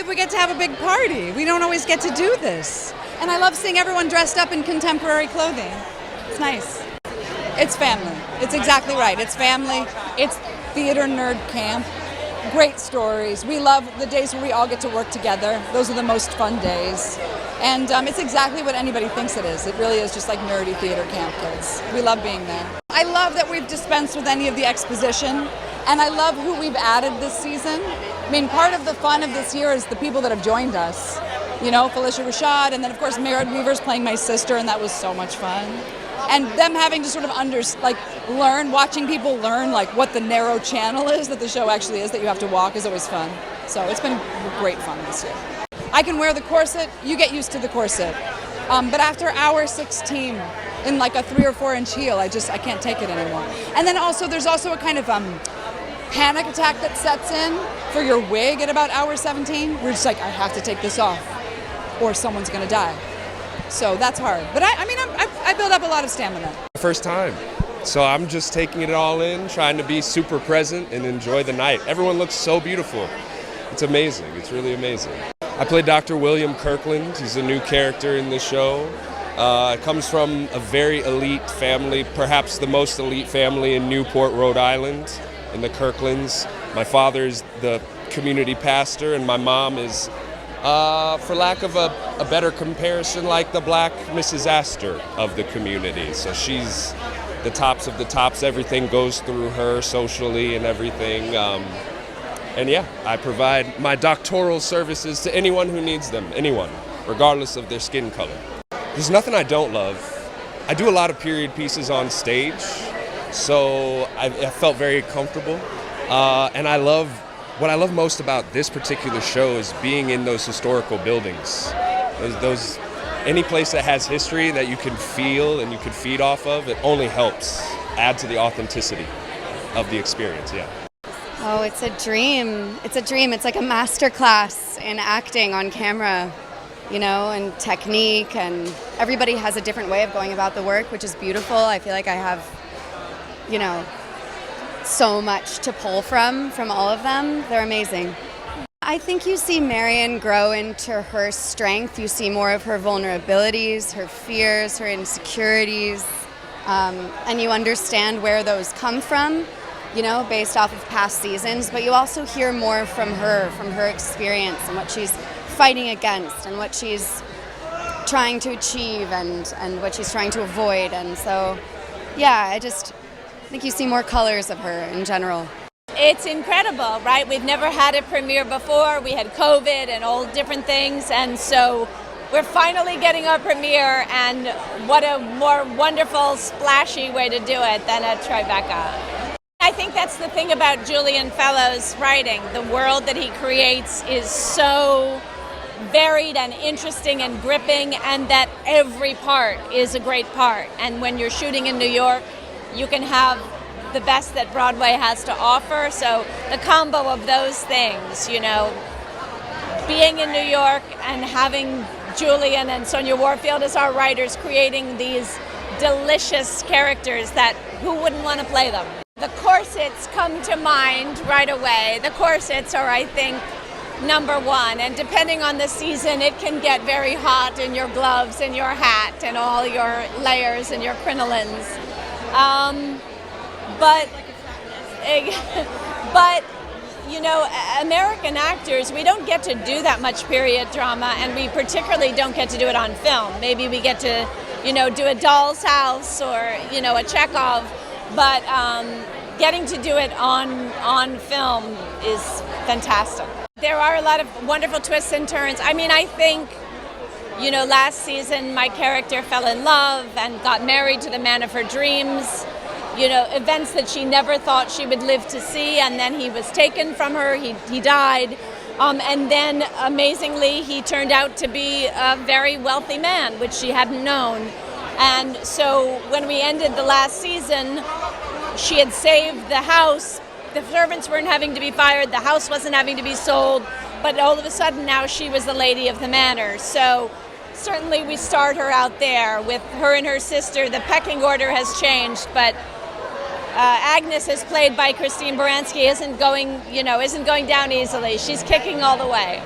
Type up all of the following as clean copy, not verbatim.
that we get to have a big party. We don't always get to do this. And I love seeing everyone dressed up in contemporary clothing. It's nice. It's family. It's exactly right. It's family. It's theater nerd camp. Great stories. We love the days where we all get to work together. Those are the most fun days. And it's exactly what anybody thinks it is. It really is just like nerdy theater camp kids. We love being there. I love that we've dispensed with any of the exposition. And I love who we've added this season. I mean, part of the fun of this year is the people that have joined us. You know, Felicia Rashad, and then of course Merritt Weaver's playing my sister, and that was so much fun. And them having to sort of learn, watching people learn like what the narrow channel is that the show actually is that you have to walk is always fun. So it's been great fun this year. I can wear the corset, you get used to the corset. But after hour 16 in like a 3 or 4 inch heel, I can't take it anymore. And then also there's also a kind of panic attack that sets in for your wig at about hour 17. We're just like, I have to take this off or someone's gonna die. So that's hard. But I build up a lot of stamina. First time. So I'm just taking it all in, trying to be super present and enjoy the night. Everyone looks so beautiful. It's amazing. It's really amazing. I played Dr. William Kirkland. He's a new character in the show. Comes from a very elite family, perhaps the most elite family in Newport, Rhode Island, in the Kirklands. My father's the community pastor, and my mom is, for lack of a better comparison, like the black Mrs. Astor of the community. So she's the tops of the tops. Everything goes through her socially and everything. And yeah, I provide my doctoral services to anyone who needs them, anyone, regardless of their skin color. There's nothing I don't love. I do a lot of period pieces on stage, so I felt very comfortable. And what I love most about this particular show is being in those historical buildings. Those any place that has history that you can feel and you can feed off of, it only helps add to the authenticity of the experience, yeah. Oh, it's a dream. It's a dream. It's like a master class in acting on camera, you know, and technique, and everybody has a different way of going about the work, which is beautiful. I feel like I have, you know, so much to pull from all of them. They're amazing. I think you see Marion grow into her strength. You see more of her vulnerabilities, her fears, her insecurities, and you understand where those come from, you know, based off of past seasons, but you also hear more from her experience and what she's fighting against and what she's trying to achieve and what she's trying to avoid. And so, yeah, I think you see more colors of her in general. It's incredible, right? We've never had a premiere before. We had COVID and all different things, and so we're finally getting our premiere, and what a more wonderful, splashy way to do it than at Tribeca. I think that's the thing about Julian Fellowes' writing. The world that he creates is so varied and interesting and gripping, and that every part is a great part. And when you're shooting in New York, you can have the best that Broadway has to offer. So the combo of those things, you know, being in New York and having Julian and Sonia Warfield as our writers creating these delicious characters that who wouldn't want to play them? The corsets come to mind right away. The corsets are, I think, number one, and depending on the season, it can get very hot in your gloves and your hat and all your layers and your crinolines. But you know, American actors, we don't get to do that much period drama, and we particularly don't get to do it on film. Maybe we get to, you know, do a Doll's House or, you know, a Chekhov, but getting to do it on film is fantastic. There are a lot of wonderful twists and turns. I mean, I think, you know, last season my character fell in love and got married to the man of her dreams. You know, events that she never thought she would live to see, and then he was taken from her, he died, and then amazingly he turned out to be a very wealthy man, which she hadn't known. And so when we ended the last season, she had saved the house, the servants weren't having to be fired, the house wasn't having to be sold, but all of a sudden now she was the lady of the manor. So certainly we start her out there with her and her sister. The pecking order has changed, but Agnes, is played by Baranski, isn't going down easily. She's kicking all the way.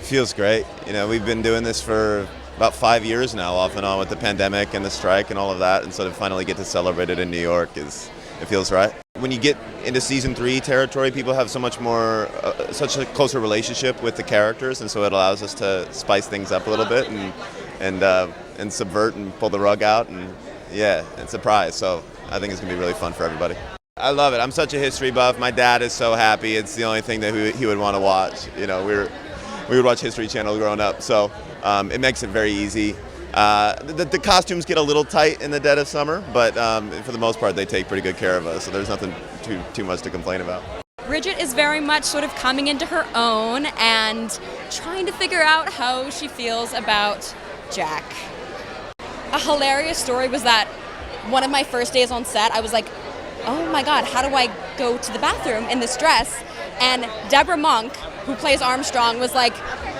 Feels great. You know, we've been doing this for about 5 years now, off and on with the pandemic and the strike and all of that, and so to finally get to celebrate it in New York it feels right. When you get into season 3 territory, people have so much more, such a closer relationship with the characters, and so it allows us to spice things up a little bit and subvert and pull the rug out and surprise. So I think it's gonna be really fun for everybody. I love it. I'm such a history buff. My dad is so happy. It's the only thing that he would want to watch. You know, we would watch History Channel growing up, so it makes it very easy. The costumes get a little tight in the dead of summer, but for the most part, they take pretty good care of us, so there's nothing too much to complain about. Bridget is very much sort of coming into her own and trying to figure out how she feels about Jack. A hilarious story was that one of my first days on set, I was like, oh my God, how do I go to the bathroom in this dress? And Deborah Monk, who plays Armstrong, was like,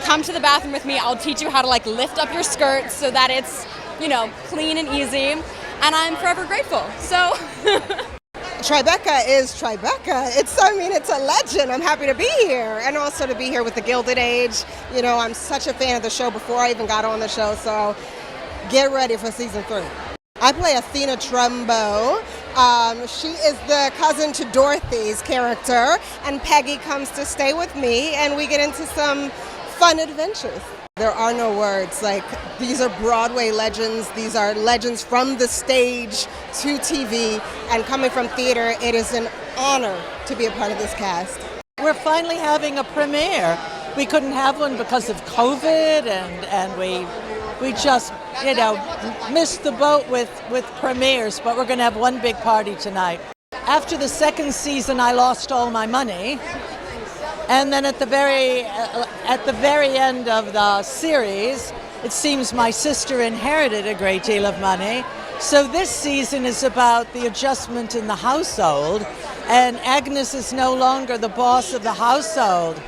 come to the bathroom with me. I'll teach you how to like lift up your skirt so that it's, you know, clean and easy. And I'm forever grateful. So Tribeca is Tribeca. It's a legend. I'm happy to be here, and also to be here with the Gilded Age. You know, I'm such a fan of the show before I even got on the show, so get ready for season 3. I play Athena Trumbo. She is the cousin to Dorothy's character, and Peggy comes to stay with me, and we get into some fun adventures. There are no words. Like, these are Broadway legends. These are legends from the stage to TV, and coming from theater, it is an honor to be a part of this cast. We're finally having a premiere. We couldn't have one because of COVID, and we just, you know, missed the boat with premieres, but we're going to have one big party tonight. After the second season, I lost all my money. And then at the very end of the series, it seems my sister inherited a great deal of money. So this season is about the adjustment in the household, and Agnes is no longer the boss of the household.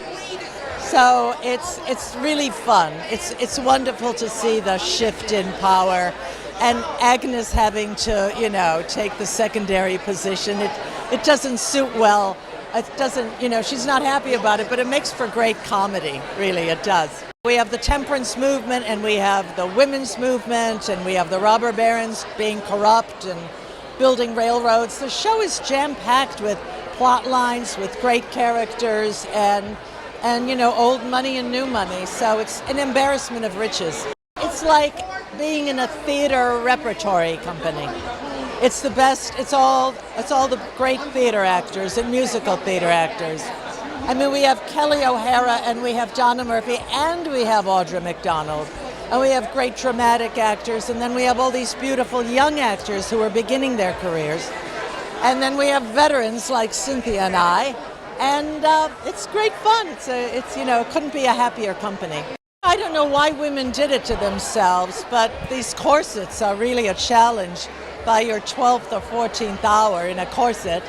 So it's really fun. It's wonderful to see the shift in power, and Agnes having to, you know, take the secondary position. It doesn't suit well. It doesn't, you know, she's not happy about it, but it makes for great comedy, really, it does. We have the temperance movement, and we have the women's movement, and we have the robber barons being corrupt and building railroads. The show is jam-packed with plot lines, with great characters, and you know, old money and new money, so it's an embarrassment of riches. It's like being in a theater repertory company. It's the best, it's all the great theater actors and musical theater actors. I mean, we have Kelly O'Hara, and we have Donna Murphy, and we have Audra McDonald, and we have great dramatic actors, and then we have all these beautiful young actors who are beginning their careers. And then we have veterans like Cynthia and I, and it's great fun. It's you know, it couldn't be a happier company. I don't know why women did it to themselves, but these corsets are really a challenge. By your 12th or 14th hour in a corset.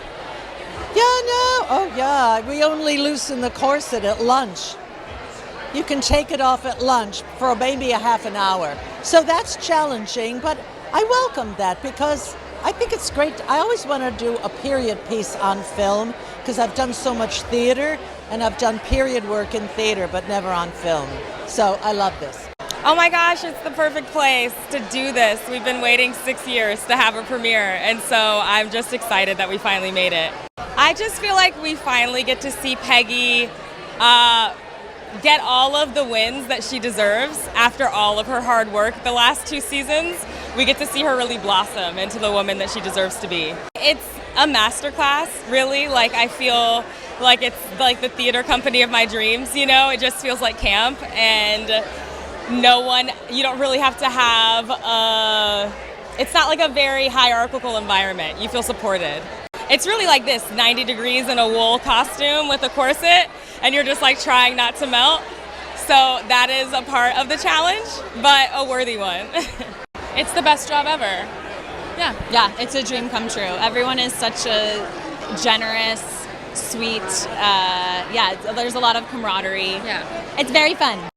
We only loosen the corset at lunch. You can take it off at lunch for maybe a half an hour. So that's challenging, but I welcome that because I think it's great. I always want to do a period piece on film because I've done so much theater, and I've done period work in theater, but never on film. So I love this. oh my gosh, it's the perfect place to do this. We've been waiting 6 years to have a premiere, and so I'm just excited that we finally made it. I just feel like we finally get to see Peggy get all of the wins that she deserves after all of her hard work the last 2 seasons. We get to see her really blossom into the woman that she deserves to be. It's a masterclass, really. Like, I feel like it's like the theater company of my dreams, you know? It just feels like camp, and you don't really have to have it's not like a very hierarchical environment. You feel supported. It's really like this, 90 degrees in a wool costume with a corset, and you're just like trying not to melt. So that is a part of the challenge, but a worthy one. It's the best job ever. Yeah, it's a dream come true. Everyone is such a generous, sweet, there's a lot of camaraderie. Yeah. It's very fun.